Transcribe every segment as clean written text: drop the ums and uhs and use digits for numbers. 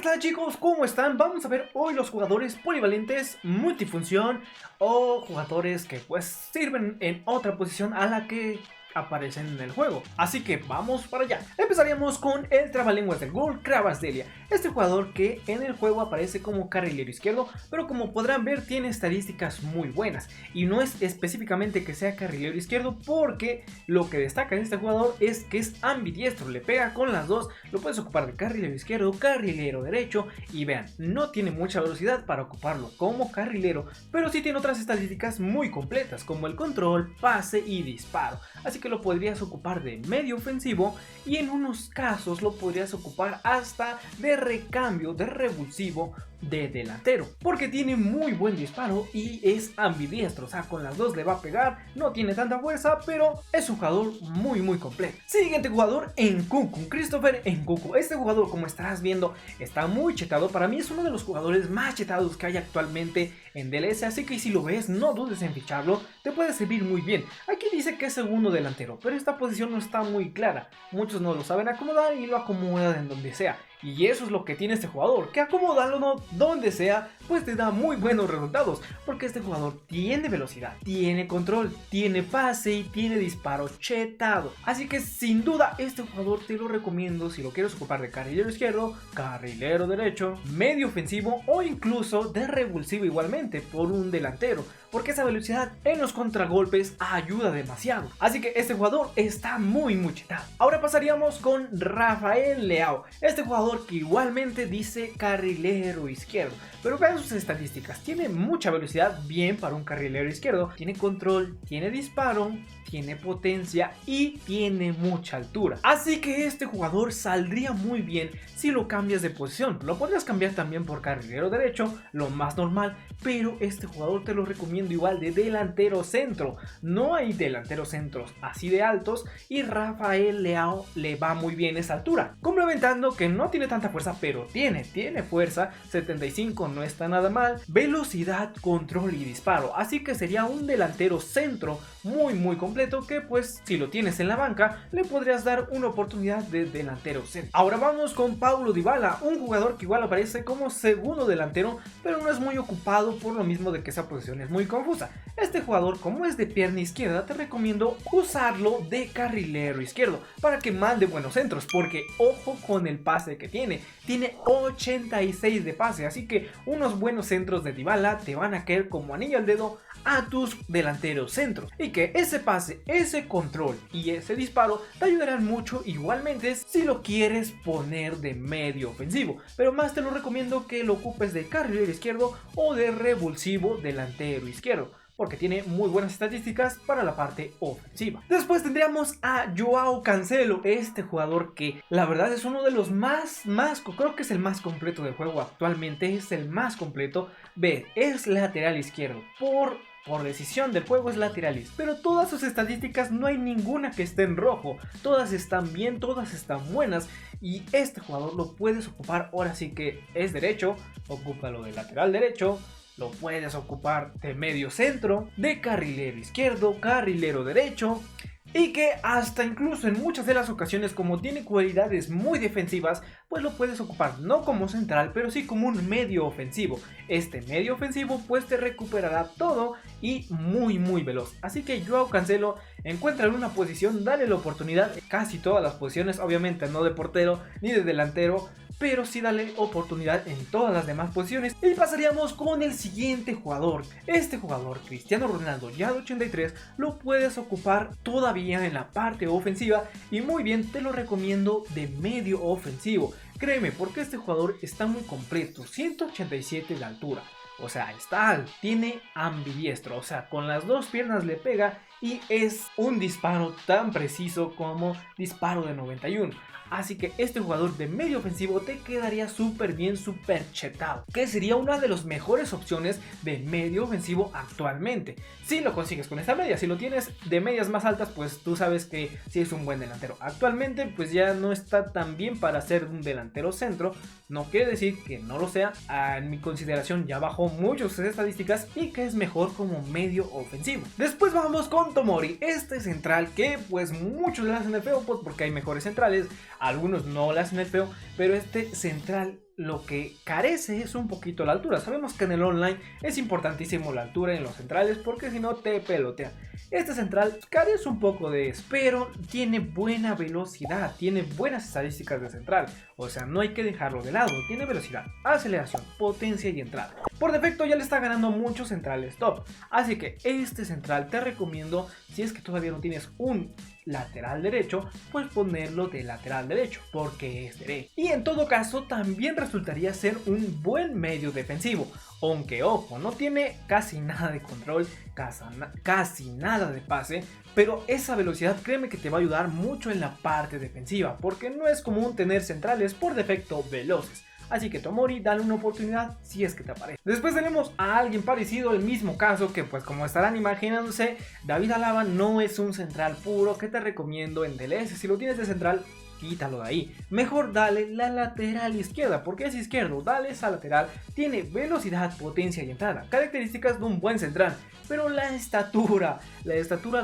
¿qué tal chicos? ¿Cómo están? Vamos a ver hoy los jugadores polivalentes, multifunción o jugadores que pues sirven en otra posición a la que aparecen en el juego. Así que vamos para allá. Empezaríamos con el trabalenguas del Ghoul, Krabas Delia. Este jugador que en el juego aparece como carrilero izquierdo, pero como podrán ver tiene estadísticas muy buenas. Y no es específicamente que sea carrilero izquierdo, porque lo que destaca de este jugador es que es ambidiestro, le pega con las dos, lo puedes ocupar de carrilero izquierdo, carrilero derecho. Y vean, no tiene mucha velocidad para ocuparlo como carrilero, pero sí tiene otras estadísticas muy completas, como el control, pase y disparo. Así que lo podrías ocupar de medio ofensivo y en unos casos lo podrías ocupar hasta de recambio, de revulsivo, de delantero, porque tiene muy buen disparo y es ambidiestro, o sea, con las dos le va a pegar, no tiene tanta fuerza, pero es un jugador muy completo. Siguiente jugador, Nkunku, Christopher Nkunku. Este jugador, como estarás viendo, está muy chetado. Para mí es uno de los jugadores más chetados que hay actualmente en DLS, así que si lo ves, no dudes en ficharlo, te puede servir muy bien. Aquí dice que es segundo delantero, pero esta posición no está muy clara, muchos no lo saben acomodar y lo acomodan en donde sea. Y eso es lo que tiene este jugador, que acomodarlo donde sea, pues te da muy buenos resultados. Porque este jugador tiene velocidad, tiene control, tiene pase y tiene disparo chetado. Así que sin duda este jugador te lo recomiendo si lo quieres ocupar de carrilero izquierdo, carrilero derecho, medio ofensivo o incluso de revulsivo igualmente por un delantero. Porque esa velocidad en los contragolpes ayuda demasiado. Así que este jugador está muy chetado. Ahora pasaríamos con Rafael Leao. Este jugador que igualmente dice carrilero izquierdo, pero vean sus estadísticas. Tiene mucha velocidad, bien para un carrilero izquierdo. Tiene control, tiene disparo, tiene potencia y tiene mucha altura. Así que este jugador saldría muy bien si lo cambias de posición. Lo podrías cambiar también por carrilero derecho, lo más normal, pero este jugador te lo recomiendo igual de delantero centro. No hay delanteros centros así de altos y Rafael Leao le va muy bien esa altura, complementando que no tiene tanta fuerza, pero tiene fuerza. 75 no está nada mal, velocidad, control y disparo, así que sería un delantero centro muy completo, que pues si lo tienes en la banca le podrías dar una oportunidad de delantero centro. Ahora vamos con Paulo Dybala, un jugador que igual aparece como segundo delantero, pero no es muy ocupado por lo mismo de que esa posición es muy confusa. Este jugador, como es de pierna izquierda, te recomiendo usarlo de carrilero izquierdo para que mande buenos centros, porque ojo con el pase que tiene 86 de pase, así que unos buenos centros de Dybala te van a caer como anillo al dedo a tus delanteros centros, y que ese pase, ese control y ese disparo te ayudarán mucho igualmente si lo quieres poner de medio ofensivo, pero más te lo recomiendo que lo ocupes de carrilero izquierdo o de revulsivo delantero izquierdo, porque tiene muy buenas estadísticas para la parte ofensiva. Después tendríamos a Joao Cancelo, este jugador que la verdad es uno de los más creo que es el más completo del juego actualmente, es el más completo. Ve, es lateral izquierdo, por decisión del juego es lateral, pero todas sus estadísticas no hay ninguna que esté en rojo, todas están bien, todas están buenas, y este jugador lo puedes ocupar, ahora sí que es derecho, ocúpalo de lateral derecho, lo puedes ocupar de medio centro, de carrilero izquierdo, carrilero derecho, y que hasta incluso en muchas de las ocasiones, como tiene cualidades muy defensivas, pues lo puedes ocupar no como central, pero sí como un medio ofensivo. Este medio ofensivo pues te recuperará todo y muy veloz. Así que Joao Cancelo, encuéntrale una posición, dale la oportunidad, casi todas las posiciones, obviamente no de portero ni de delantero, pero sí dale oportunidad en todas las demás posiciones. Y pasaríamos con el siguiente jugador. Este jugador, Cristiano Ronaldo, ya de 83, lo puedes ocupar todavía en la parte ofensiva y muy bien, te lo recomiendo de medio ofensivo. Créeme, porque este jugador está muy completo, 187 de altura. O sea, está alto, tiene ambidiestro, o sea, con las dos piernas le pega y es un disparo tan preciso como disparo de 91. Así que este jugador de medio ofensivo te quedaría súper bien, súper chetado, que sería una de las mejores opciones de medio ofensivo actualmente. Si lo consigues con esta media, si lo tienes de medias más altas, pues tú sabes que sí es un buen delantero. Actualmente pues ya no está tan bien para ser un delantero centro, no quiere decir que no lo sea. En mi consideración ya bajó mucho sus estadísticas y que es mejor como medio ofensivo. Después vamos con Tomori, este central que pues muchos le hacen el feo, pues porque hay mejores centrales. Algunos no le hacen el feo, pero este central lo que carece es un poquito la altura. Sabemos que en el online es importantísimo la altura en los centrales porque si no te pelotean. Este central carece un poco de eso, pero tiene buena velocidad, tiene buenas estadísticas de central. O sea, no hay que dejarlo de lado, tiene velocidad, aceleración, potencia y entrada. Por defecto ya le está ganando muchos centrales top, así que este central te recomiendo, si es que todavía no tienes un lateral derecho, pues ponerlo de lateral derecho, porque es derecho. Y en todo caso también resultaría ser un buen medio defensivo, aunque ojo, no tiene casi nada de control, casi nada de pase, pero esa velocidad créeme que te va a ayudar mucho en la parte defensiva, porque no es común tener centrales por defecto veloces. Así que Tomori, dale una oportunidad si es que te aparece. Después tenemos a alguien parecido, el mismo caso, que pues como estarán imaginándose, David Alaba no es un central puro que te recomiendo en DLS. Si lo tienes de central, quítalo de ahí. Mejor dale la lateral izquierda, porque es izquierdo, dale esa lateral. Tiene velocidad, potencia y entrada, características de un buen central. Pero la estatura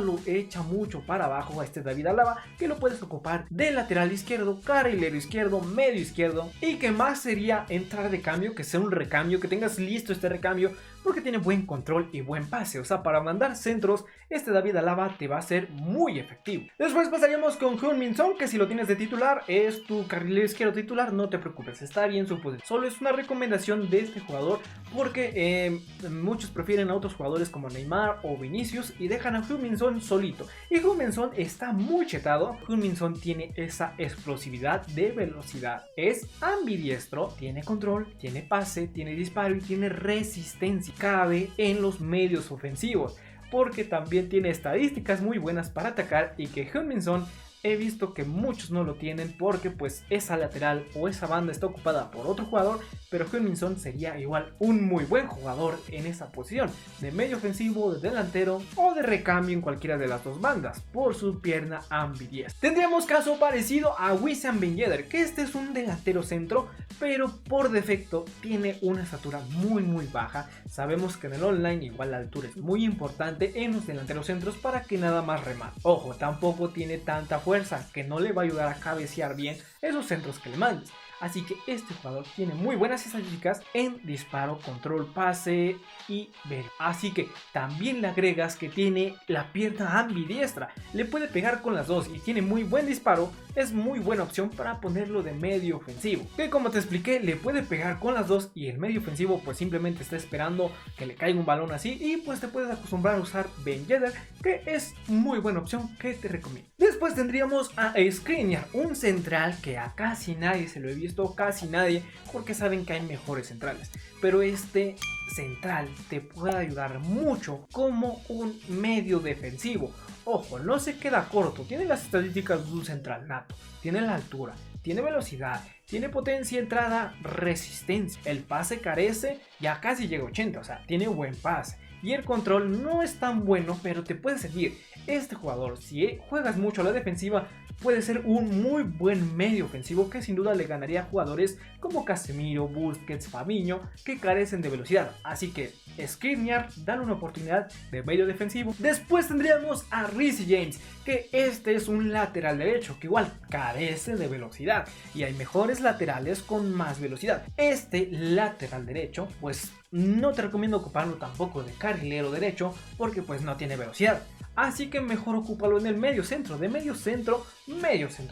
lo echa mucho para abajo a este David Alaba, que lo puedes ocupar de lateral izquierdo, carrilero izquierdo, medio izquierdo. Y que más sería entrar de cambio, que sea un recambio, que tengas listo este recambio, porque tiene buen control y buen pase. O sea, para mandar centros, este David Alaba te va a ser muy efectivo. Después pasaríamos con Heung-min Son, que si lo tienes de titular, es tu carrilero izquierdo titular, no te preocupes, está bien su posición. Solo es una recomendación de este jugador, porque muchos prefieren a otros jugadores como Neymar o Vinicius y dejan a Heung-min Son solito. Y Heung-min Son está muy chetado. Heung-min Son tiene esa explosividad de velocidad. Es ambidiestro, tiene control, tiene pase, tiene disparo y tiene resistencia. Cabe en los medios ofensivos, porque también tiene estadísticas muy buenas para atacar y que Heung-min Son he visto que muchos no lo tienen porque pues esa lateral o esa banda está ocupada por otro jugador, pero Heung-min Son sería igual un muy buen jugador en esa posición, de medio ofensivo, de delantero o de recambio en cualquiera de las dos bandas, por su pierna ambidiestra. Tendríamos caso parecido a Wissam Ben Yedder, que este es un delantero centro, pero por defecto tiene una estatura muy baja. Sabemos que en el online igual la altura es muy importante en los delanteros centros para que nada más remate. Ojo, tampoco tiene tanta fuerza que no le va a ayudar a cabecear bien esos centros que le mandes. Así que este jugador tiene muy buenas estadísticas en disparo, control, pase y ver. Así que también le agregas que tiene la pierna ambidiestra. Le puede pegar con las dos y tiene muy buen disparo. Es muy buena opción para ponerlo de medio ofensivo. Que como te expliqué, le puede pegar con las dos y el medio ofensivo pues simplemente está esperando que le caiga un balón así. Y pues te puedes acostumbrar a usar Ben Yedder, que es muy buena opción que te recomiendo. Después tendríamos a Skriniar, un central que a casi nadie se lo he visto, casi nadie, porque saben que hay mejores centrales. Pero este central te puede ayudar mucho como un medio defensivo. Ojo, no se queda corto, tiene las estadísticas de un central nato, tiene la altura, tiene velocidad, tiene potencia, entrada, resistencia. El pase carece, ya casi llega a 80, o sea, tiene buen pase. Y el control no es tan bueno, pero te puede servir. Este jugador, si juegas mucho a la defensiva, puede ser un muy buen medio ofensivo que sin duda le ganaría a jugadores como Casemiro, Busquets, Fabinho, que carecen de velocidad. Así que Skriniar, dale una oportunidad de medio defensivo. Después tendríamos a Reece James, que este es un lateral derecho que igual carece de velocidad y hay mejores laterales con más velocidad. Este lateral derecho pues no te recomiendo ocuparlo tampoco de carrilero derecho porque pues no tiene velocidad. Así que mejor ocúpalo en el medio centro, de medio centro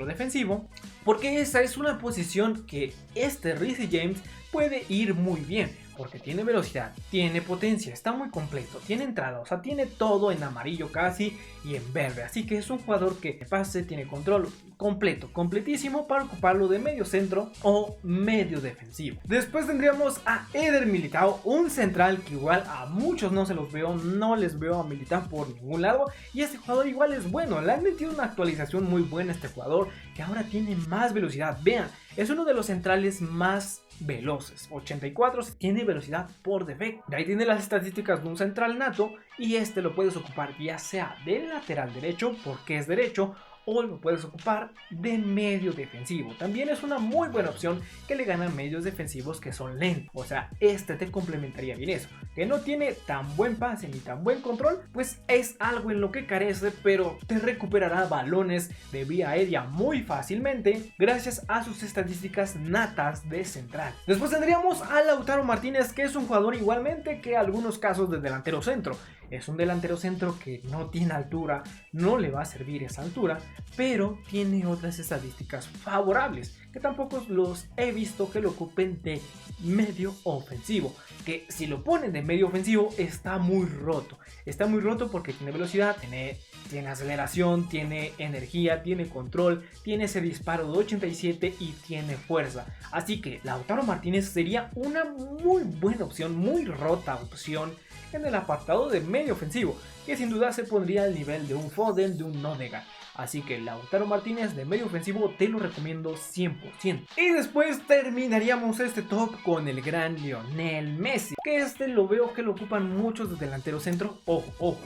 defensivo, porque esa es una posición que este Reece James puede ir muy bien, porque tiene velocidad, tiene potencia, está muy completo, tiene entrada, o sea, tiene todo en amarillo casi y en verde, así que es un jugador que pase, tiene control completo, completísimo para ocuparlo de medio centro o medio defensivo. Después tendríamos a Eder Militao, un central que igual a muchos no se los veo, no les veo a Militao por ningún lado, y este jugador igual es bueno, le han metido una actualización muy buena a este jugador que ahora tiene más velocidad. Vean, es uno de los centrales más veloces, 84, tiene velocidad por defecto. De ahí tiene las estadísticas de un central nato y este lo puedes ocupar ya sea del lateral derecho porque es derecho o lo puedes ocupar de medio defensivo. También es una muy buena opción que le gana a medios defensivos que son lentos. O sea, este te complementaría bien eso. Que no tiene tan buen pase ni tan buen control, pues es algo en lo que carece, pero te recuperará balones de vía aérea muy fácilmente gracias a sus estadísticas natas de central. Después tendríamos a Lautaro Martínez, que es un jugador igualmente que algunos casos de delantero centro. Es un delantero centro que no tiene altura, no le va a servir esa altura, pero tiene otras estadísticas favorables, que tampoco los he visto que lo ocupen de medio ofensivo, que si lo ponen de medio ofensivo está muy roto. Está muy roto porque tiene velocidad, tiene aceleración, tiene energía, tiene control, tiene ese disparo de 87 y tiene fuerza. Así que Lautaro Martínez sería una muy buena opción, muy rota opción en el apartado de medio ofensivo, que sin duda se pondría al nivel de un Foden, de un Odegaard. Así que Lautaro Martínez de medio ofensivo te lo recomiendo 100%. Y después terminaríamos este top con el gran Lionel Messi, que este lo veo que lo ocupan muchos de delantero centro. Ojo,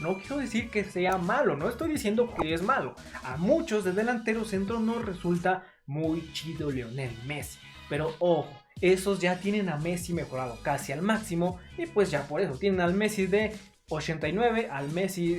no quiero decir que sea malo, no estoy diciendo que es malo. A muchos de delantero centro nos resulta muy chido Lionel Messi, pero ojo, esos ya tienen a Messi mejorado casi al máximo y pues ya por eso tienen al Messi de 89 al Messi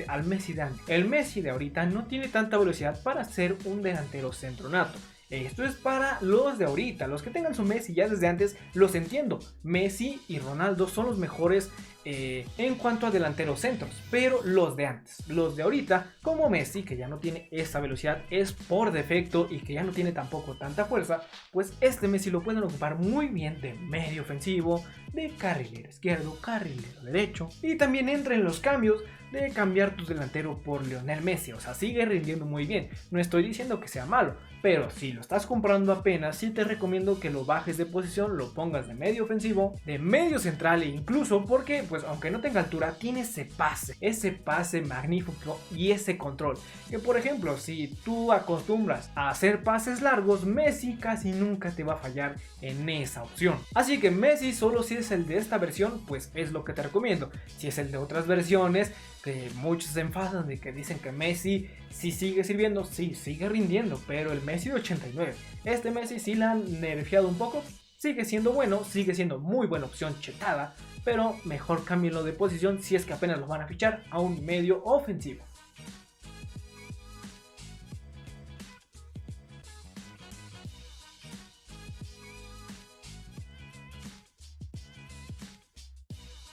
de antes. El Messi de ahorita no tiene tanta velocidad para ser un delantero centro nato. Esto es para los de ahorita, los que tengan su Messi ya desde antes, los entiendo. Messi y Ronaldo son los mejores en cuanto a delanteros centros, pero los de antes, los de ahorita, como Messi, que ya no tiene esa velocidad, es por defecto y que ya no tiene tampoco tanta fuerza, pues este Messi lo pueden ocupar muy bien de medio ofensivo, de carrilero izquierdo, carrilero derecho, y también entra en los cambios de cambiar tu delantero por Lionel Messi. O sea, sigue rindiendo muy bien, no estoy diciendo que sea malo, pero si lo estás comprando apenas, sí te recomiendo que lo bajes de posición, lo pongas de medio ofensivo, de medio central e incluso porque, pues aunque no tenga altura, tiene ese pase magnífico y ese control. Que por ejemplo, si tú acostumbras a hacer pases largos, Messi casi nunca te va a fallar en esa opción. Así que Messi solo si es el de esta versión, pues es lo que te recomiendo. Si es el de otras versiones, que muchos se enfadan de que dicen que Messi sí sigue sirviendo, sí, sigue rindiendo, pero el Messi de 89, este Messi sí la han nerfeado un poco, sigue siendo bueno, sigue siendo muy buena opción chetada, pero mejor cámbienlo de posición si es que apenas lo van a fichar a un medio ofensivo.